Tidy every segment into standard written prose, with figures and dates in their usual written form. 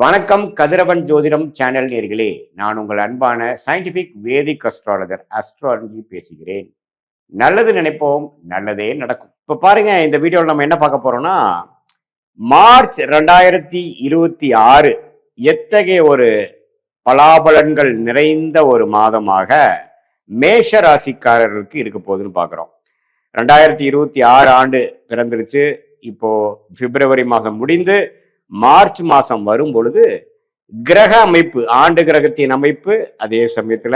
வணக்கம் கதிரவன் ஜோதிடம் சேனல் நேர்களே, நான் உங்கள் அன்பான சயின்டிபிக் வேதிக் அஸ்ட்ராலஜர் அஸ்ட்ராலஜி பேசுகிறேன். நல்லது நினைப்போம், நல்லதே நடக்கும். இப்ப பாருங்க, இந்த வீடியோவில் நம்ம என்ன பார்க்க போறோம்னா, மார்ச் 2026 எத்தகைய ஒரு பலாபலன்கள் நிறைந்த ஒரு மாதமாக மேஷ ராசிக்காரர்களுக்கு இருக்க போகுதுன்னு பார்க்குறோம். 2026 ஆண்டு பிறந்துருச்சு. இப்போ பிப்ரவரி மாதம் முடிந்து மார்ச் மாசம் வரும் பொழுது கிரக அமைப்பு, ஆண்டு கிரகத்தின் அமைப்பு, அதே சமயத்துல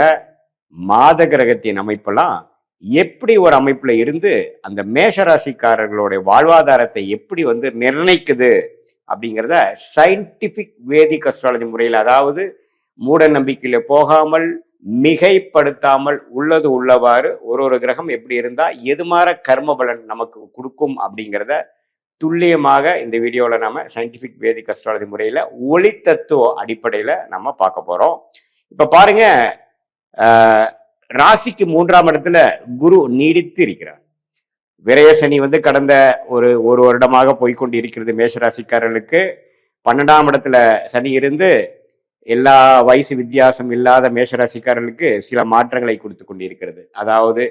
மாத கிரகத்தின் அமைப்பெல்லாம் எப்படி ஒரு அமைப்புல இருந்து அந்த மேஷராசிக்காரர்களுடைய வாழ்வாதாரத்தை எப்படி நிர்ணயிக்குது அப்படிங்கிறத சயின்டிபிக் வேதிக் அஸ்ட்ராலஜி முறையில், அதாவது மூட நம்பிக்கையில போகாமல் மிகைப்படுத்தாமல் உள்ளது உள்ளவாறு ஒரு கிரகம் எப்படி இருந்தா எது மாதிரி கர்ம பலன் நமக்கு கொடுக்கும் அப்படிங்கிறத துல்லியமாக இந்த வீடியோவில் நம்ம சயின்டிபிக் வேதிக் அஸ்ட்ராலஜி முறையில் ஒளி தத்துவ அடிப்படையில் நம்ம பார்க்க போகிறோம். இப்போ பாருங்க, ராசிக்கு 3ஆம் இடத்துல குரு நீடித்து இருக்கிறார். விரயசனி கடந்த ஒரு வருடமாக போய்கொண்டு இருக்கிறது. மேஷராசிக்காரர்களுக்கு 12ஆம் இடத்துல சனி இருந்து எல்லா வயசு வித்தியாசம் இல்லாத மேஷராசிக்காரர்களுக்கு சில மாற்றங்களை கொடுத்து கொண்டிருக்கிறது. அதாவது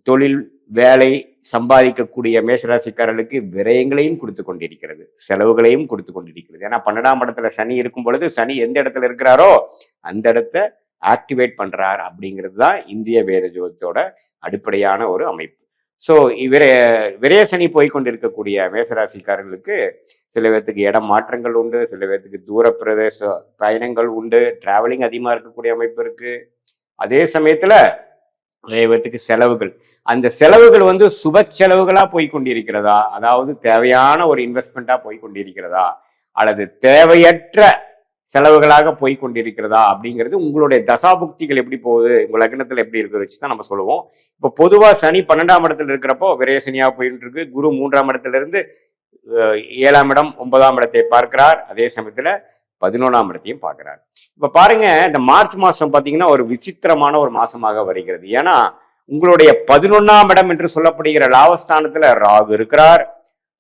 தொழில் வேலை சம்பாதிக்கக்கூடிய மேஷராசிக்காரர்களுக்கு விரயங்களையும் கொடுத்து கொண்டிருக்கிறது, செலவுகளையும் கொடுத்து கொண்டிருக்கிறது. ஏன்னா 12ஆம் இடத்துல சனி இருக்கும் பொழுது சனி எந்த இடத்துல இருக்கிறாரோ அந்த இடத்த ஆக்டிவேட் பண்றார் அப்படிங்கிறது தான் இந்திய வேத ஜோதிடத்தோட அடிப்படையான ஒரு அமைப்பு. ஸோ விரய சனி போய்கொண்டிருக்கக்கூடிய மேஷராசிக்காரர்களுக்கு சில பேர்த்துக்கு இடம் மாற்றங்கள் உண்டு, சில பேர்த்துக்கு தூர பிரதேச பயணங்கள் உண்டு, டிராவலிங் அதிகமாக இருக்கக்கூடிய அமைப்பு இருக்கு. அதே சமயத்துல நிறைய பேர்த்துக்கு செலவுகள், அந்த செலவுகள் சுப செலவுகளா போய்கொண்டிருக்கிறதா, அதாவது தேவையான ஒரு இன்வெஸ்ட்மெண்டா போய்கொண்டிருக்கிறதா, அல்லது தேவையற்ற செலவுகளாக போய்கொண்டிருக்கிறதா அப்படிங்கிறது உங்களுடைய தசாபுக்திகள் எப்படி போகுது, உங்க லக்னத்துல எப்படி இருக்கிறத வச்சுதான் நம்ம சொல்லுவோம். இப்போ பொதுவா சனி 12ஆம் இடத்துல இருக்கிறப்போ விரயசனியா போயிட்டு இருக்கு. குரு 3ஆம் இடத்துல இருந்து 7ஆம் இடம் 9ஆம் இடத்தை பார்க்கிறார். அதே சமயத்துல 11ஆம் இடத்தையும் பார்க்கிறார். இப்ப பாருங்க, இந்த மார்ச் மாசம் பாத்தீங்கன்னா ஒரு விசித்திரமான ஒரு மாசமாக வருகிறது. ஏன்னா உங்களுடைய 11ஆம் இடம் என்று சொல்லப்படுகிற லாபஸ்தானத்துல ராகு இருக்கிறார்,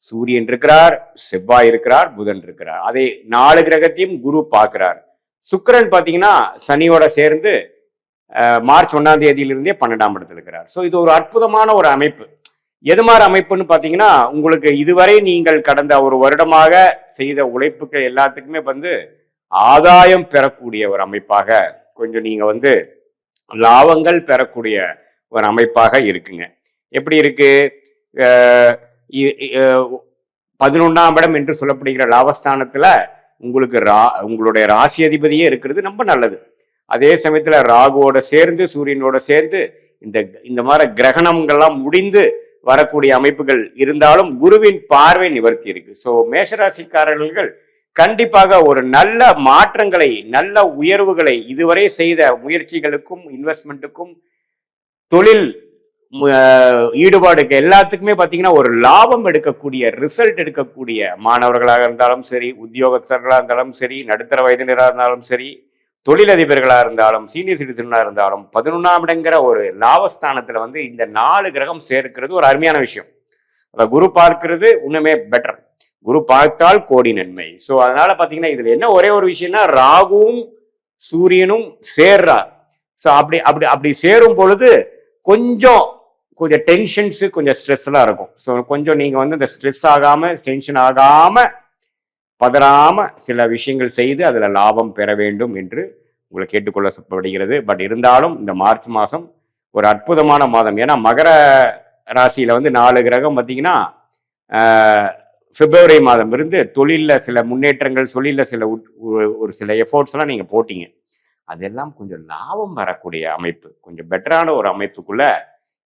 சூரியன் இருக்கிறார், செவ்வாய் இருக்கிறார், புதன் இருக்கிறார். அதை 4 கிரகத்தையும் குரு பார்க்கிறார். சுக்கிரன் பாத்தீங்கன்னா சனியோட சேர்ந்து மார்ச் 1ஆம் தேதியிலிருந்தே 12ஆம் இடத்துல இருக்கிறார். ஸோ இது ஒரு அற்புதமான ஒரு அமைப்பு. எது மாதிரி அமைப்புன்னு பாத்தீங்கன்னா, உங்களுக்கு இதுவரை நீங்கள் கடந்த ஒரு வருடமாக செய்த உழைப்புகள் எல்லாத்துக்குமே ஆதாயம் பெறக்கூடிய ஒரு அமைப்பாக, கொஞ்சம் நீங்க லாபங்கள் பெறக்கூடிய ஒரு அமைப்பாக இருக்குங்க. எப்படி இருக்கு? 11ஆம் இடம் என்று சொல்லப்படுகிற லாபஸ்தானத்துல உங்களுக்கு உங்களுடைய ராசி அதிபதியே இருக்கிறது ரொம்ப நல்லது. அதே சமயத்துல ராகுவோட சேர்ந்து சூரியனோட சேர்ந்து இந்த மாதிரி கிரகணங்கள்லாம் முடிந்து வரக்கூடிய அமைப்புகள் இருந்தாலும் குருவின் பார்வை நிவர்த்தி இருக்கு. ஸோ மேஷராசிக்காரர்கள் கண்டிப்பாக ஒரு நல்ல மாற்றங்களை, நல்ல உயர்வுகளை, இதுவரை செய்த முயற்சிகளுக்கும் இன்வெஸ்ட்மெண்ட்டுக்கும் தொழில் ஈடுபாடுக்கு எல்லாத்துக்குமே பார்த்தீங்கன்னா ஒரு லாபம் எடுக்கக்கூடிய, ரிசல்ட் எடுக்கக்கூடிய மாணவர்களாக இருந்தாலும் சரி, உத்தியோகஸ்தர்களாக இருந்தாலும் சரி, நடுத்தர வயதினராக இருந்தாலும் சரி, தொழிலதிபர்களாக இருந்தாலும், சீனியர் சிட்டிசனாக இருந்தாலும் 11ஆம் இடங்கிற ஒரு லாபஸ்தானத்துல இந்த 4 கிரகம் சேர்க்கிறது ஒரு அருமையான விஷயம். குரு பார்க்கிறது இன்னுமே பெட்டர். குரு பார்த்தால் கோடி நன்மை. ஸோ அதனால பாத்தீங்கன்னா இதுல என்ன ஒரே ஒரு விஷயம்னா, ராகுவும் சூரியனும் சேர்றார். ஸோ அப்படி அப்படி அப்படி சேரும் பொழுது கொஞ்சம் டென்ஷன்ஸ், கொஞ்சம் ஸ்ட்ரெஸ் எல்லாம் இருக்கும். ஸோ கொஞ்சம் நீங்க இந்த ஸ்ட்ரெஸ் ஆகாம, டென்ஷன் ஆகாம, பதறாம சில விஷயங்கள் செய்து அதுல லாபம் பெற வேண்டும் என்று உங்களை கேட்டுக்கொள்ளப்படுகிறது. பட் இருந்தாலும் இந்த மார்ச் மாதம் ஒரு அற்புதமான மாதம். ஏன்னா மகர ராசியில 4 கிரகம் பார்த்தீங்கன்னா பிப்ரவரி மாதம் இருந்து தொழில சில முன்னேற்றங்கள், தொழில சில ஒரு சில எஃபோர்ட்ஸ் எல்லாம் நீங்க போட்டீங்க. அதெல்லாம் கொஞ்சம் லாபம் வரக்கூடிய அமைப்பு, கொஞ்சம் பெட்டரான ஒரு அமைப்புக்குள்ள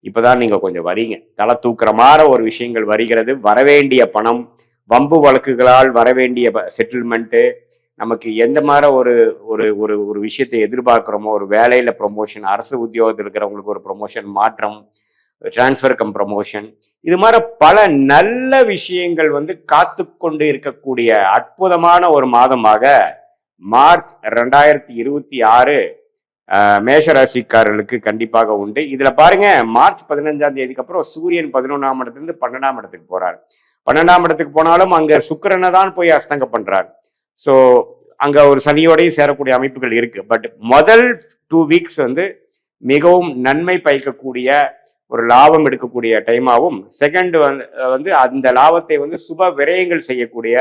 இப்பதான் நீங்க கொஞ்சம் வரீங்க. தலை தூக்குற மாதிரி ஒரு விஷயங்கள் வருகிறது. வரவேண்டிய பணம், வம்பு வழக்குகளால் வரவேண்டிய செட்டில்மெண்ட்டு, நமக்கு எந்த மாதிரி ஒரு ஒரு ஒரு ஒரு விஷயத்தை எதிர்பார்க்கிறோமோ, ஒரு வேலையில ப்ரொமோஷன், அரசு உத்தியோகத்தில் இருக்கிறவங்களுக்கு ஒரு ப்ரொமோஷன், மாற்றம், டிரான்ஸ்ஃபர் கம் ப்ரொமோஷன், இது மாதிரி பல நல்ல விஷயங்கள் காத்து கொண்டு இருக்கக்கூடிய அற்புதமான ஒரு மாதமாக மார்ச் 2026 மேஷராசிக்காரர்களுக்கு கண்டிப்பாக உண்டு. இதுல பாருங்க, மார்ச் 15ஆம் தேதிக்கு அப்புறம் சூரியன் 11ஆம் இடத்துல 12ஆம் இடத்துக்கு போறார். 12ஆம் இடத்துக்கு போனாலும் அங்க சுக்கிரனை தான் போய் அஸ்தங்க பண்றார். ஸோ அங்க ஒரு சனியோடையும் சேரக்கூடிய அமைப்புகள் இருக்கு. பட் முதல் 2 வீக்ஸ் வந்து மிகவும் நன்மை பயக்கக்கூடிய ஒரு லாபம் எடுக்கக்கூடிய டைமாகவும், செகண்ட் வந்து அந்த லாபத்தை வந்து சுப விரயங்கள் செய்யக்கூடிய,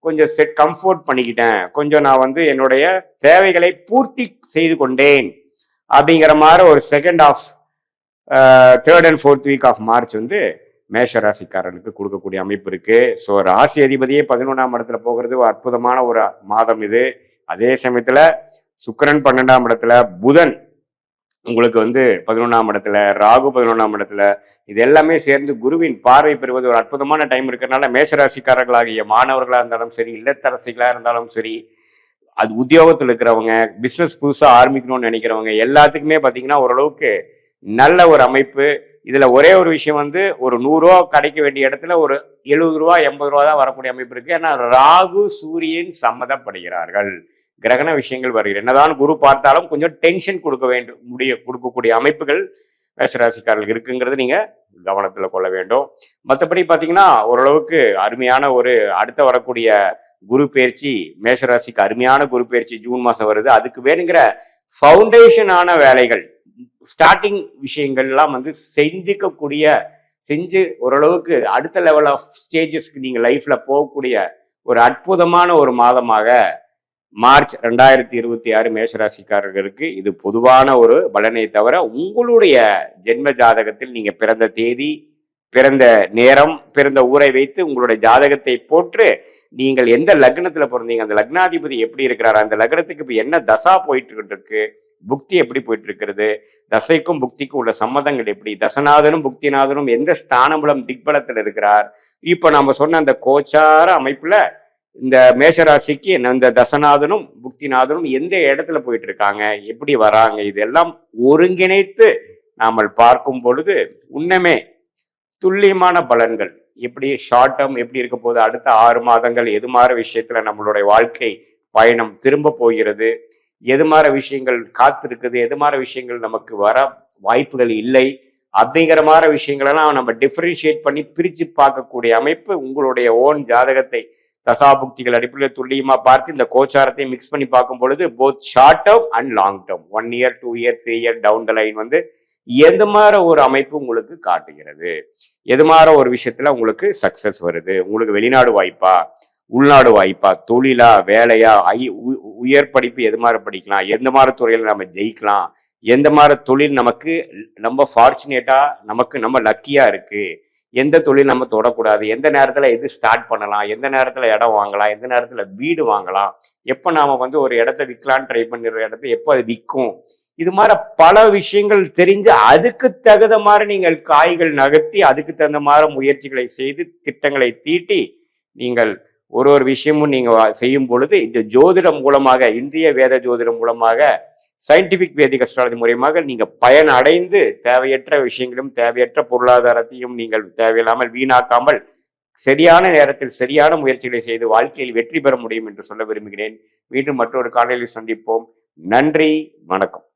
கொஞ்சம் கம்ஃபோர்ட் பண்ணிக்கிட்டேன், கொஞ்சம் நான் வந்து என்னுடைய தேவைகளை பூர்த்தி செய்து கொண்டேன் அப்படிங்கிற மாதிரி ஒரு second of 3rd and 4th week of March வந்து மேஷ ராசிக்காரர்களுக்கு கொடுக்கக்கூடிய அமைப்பு இருக்கு. ஸோ ராசி அதிபதியே 11ஆம் இடத்துல போகிறது ஒரு அற்புதமான ஒரு மாதம் இது. அதே சமயத்துல சுக்கிரன் 12ஆம் இடத்துல, புதன் உங்களுக்கு வந்து 11ஆம் இடத்துல, ராகு 11ஆம் இடத்துல, இது எல்லாமே சேர்ந்து குருவின் பார்வை பெறுவது ஒரு அற்புதமான டைம் இருக்கிறதுனால மேஷராசிக்காரர்களாகிய மாணவர்களா இருந்தாலும் சரி, இல்லத்தரசிகளா இருந்தாலும் சரி, அது உத்தியோகத்தில் இருக்கிறவங்க, பிசினஸ் புதுசா ஆரம்பிக்கணும்னு நினைக்கிறவங்க எல்லாத்துக்குமே பாத்தீங்கன்னா ஓரளவுக்கு நல்ல ஒரு அமைப்பு. இதுல ஒரே ஒரு விஷயம் வந்து ஒரு 100 ரூபா கிடைக்க வேண்டிய இடத்துல ஒரு 70 ரூபா 80 ரூபா தான் வரக்கூடிய அமைப்பு இருக்கு. ஏன்னா ராகு சூரியன் சம்மதப்படுகிறார்கள், கிரகண விஷயங்கள் வருகிறது. என்னதான் குரு பார்த்தாலும் கொஞ்சம் டென்ஷன் கொடுக்கக்கூடிய அமைப்புகள் மேஷராசிக்காரர்கள் இருக்குங்கிறது நீங்க கவனத்துல கொள்ள வேண்டும். மற்றபடி பாத்தீங்கன்னா ஓரளவுக்கு அருமையான ஒரு அடுத்த வரக்கூடிய குரு பயிற்சி, மேஷராசிக்கு அருமையான குரு பயிற்சி ஜூன் மாசம் வருது. அதுக்கு வேணுங்கிற ஃபவுண்டேஷனான வேலைகள், ஸ்டார்டிங் விஷயங்கள்லாம் வந்து செஞ்சு ஓரளவுக்கு அடுத்த லெவல் ஆஃப் ஸ்டேஜஸ்க்கு நீங்க லைஃப்ல போகக்கூடிய ஒரு அற்புதமான ஒரு மாதமாக மார்ச் 2026 மேஷராசிக்காரர்களுக்கு இது பொதுவான ஒரு பலனை தவிர, உங்களுடைய ஜென்ம ஜாதகத்தில் நீங்க பிறந்த தேதி, பிறந்த நேரம், பிறந்த ஊரை வைத்து உங்களுடைய ஜாதகத்தை போட்டு நீங்கள் எந்த லக்னத்துல பிறந்தீங்க, அந்த லக்னாதிபதி எப்படி இருக்கிறார், அந்த லக்னத்துக்கு இப்ப என்ன தசா போயிட்டு இருக்கு, புக்தி எப்படி போயிட்டு இருக்கிறது, தசைக்கும் புக்திக்கும் உள்ள சம்மதங்கள் எப்படி, தசநாதனும் புக்திநாதனும் எந்த ஸ்தானபலம் திக்பலத்தில் இருக்கிறார், இப்ப நம்ம சொன்ன அந்த கோச்சார அமைப்புல இந்த மேஷராசிக்கு இந்த தசநாதனும் புக்திநாதனும் எந்த இடத்துல போயிட்டு இருக்காங்க, எப்படி வராங்க, இதெல்லாம் ஒருங்கிணைத்து நாமல் பார்க்கும் பொழுது உண்மையே துல்லியமான பலன்கள் எப்படி ஷார்ட் டேர்ம் எப்படி இருக்க போது, அடுத்த 6 மாதங்கள் எது மாதிரி விஷயத்துல நம்மளுடைய வாழ்க்கை பயணம் திரும்ப போகிறது, எது மாதிரி விஷயங்கள் காத்திருக்குது, எது மாதிரி விஷயங்கள் நமக்கு வர வாய்ப்புகள் இல்லை அப்படிங்கிற மாதிரி விஷயங்களெல்லாம் நம்ம டிஃபரன்ஷியேட் பண்ணி பிரிச்சு பார்க்கக்கூடிய அமைப்பு உங்களுடைய ஓன் ஜாதகத்தை தசாபுக்திகள் அடிப்படையில் துல்லியமா பார்த்து இந்த கோச்சாரத்தை மிக்ஸ் பண்ணி பார்க்கும் பொழுது both short term and long term 1 year 2 year 3 year down the line வந்து எது மாதிரி ஒரு அமைப்பு உங்களுக்கு காட்டுகிறது, எது மாதிரி ஒரு விஷயத்துல உங்களுக்கு சக்சஸ் வருது, உங்களுக்கு வெளிநாடு வாய்ப்பா, உள்நாடு வாய்ப்பா, தொழிலா, வேலையா, உயர் படிப்பு எது மாதிரி படிக்கலாம், எந்த மாதிரி துறையில நம்ம ஜெயிக்கலாம், எந்த மாதிரி தொழில் நமக்கு நம்ம ஃபார்ச்சுனேட்டா நம்ம லக்கியா இருக்கு, எந்த தொழில் நம்ம தொடக்கூடாது, எந்த நேரத்துல எது ஸ்டார்ட் பண்ணலாம், எந்த நேரத்துல இடம் வாங்கலாம், எந்த நேரத்துல வீடு வாங்கலாம், எப்ப நாம வந்து ஒரு இடத்த விற்கலான்னு ட்ரை பண்ணிடுற இடத்த எப்போ அது விற்கும், இது மாதிரி பல விஷயங்கள் தெரிஞ்சு அதுக்கு தகுந்த மாதிரி நீங்கள் காய்கள் நகர்த்தி அதுக்கு தகுந்த மாதிரி முயற்சிகளை செய்து திட்டங்களை தீட்டி நீங்கள் ஒரு விஷயமும் நீங்க செய்யும் பொழுது இந்த ஜோதிடம் மூலமாக, இந்திய வேத ஜோதிடம் மூலமாக, சயின்டிபிக் வேதிக் அஸ்ட்ராலஜி மூலமாக நீங்க பயன் அடைந்து தேவையற்ற விஷயங்களும் தேவையற்ற பொருளாதாரத்தையும் நீங்கள் தேவையில்லாமல் வீணாக்காமல் சரியான நேரத்தில் சரியான முயற்சிகளை செய்து வாழ்க்கையில் வெற்றி பெற முடியும் என்று சொல்ல விரும்புகிறேன். மீண்டும் மற்றொரு காணொளியில் சந்திப்போம். நன்றி, வணக்கம்.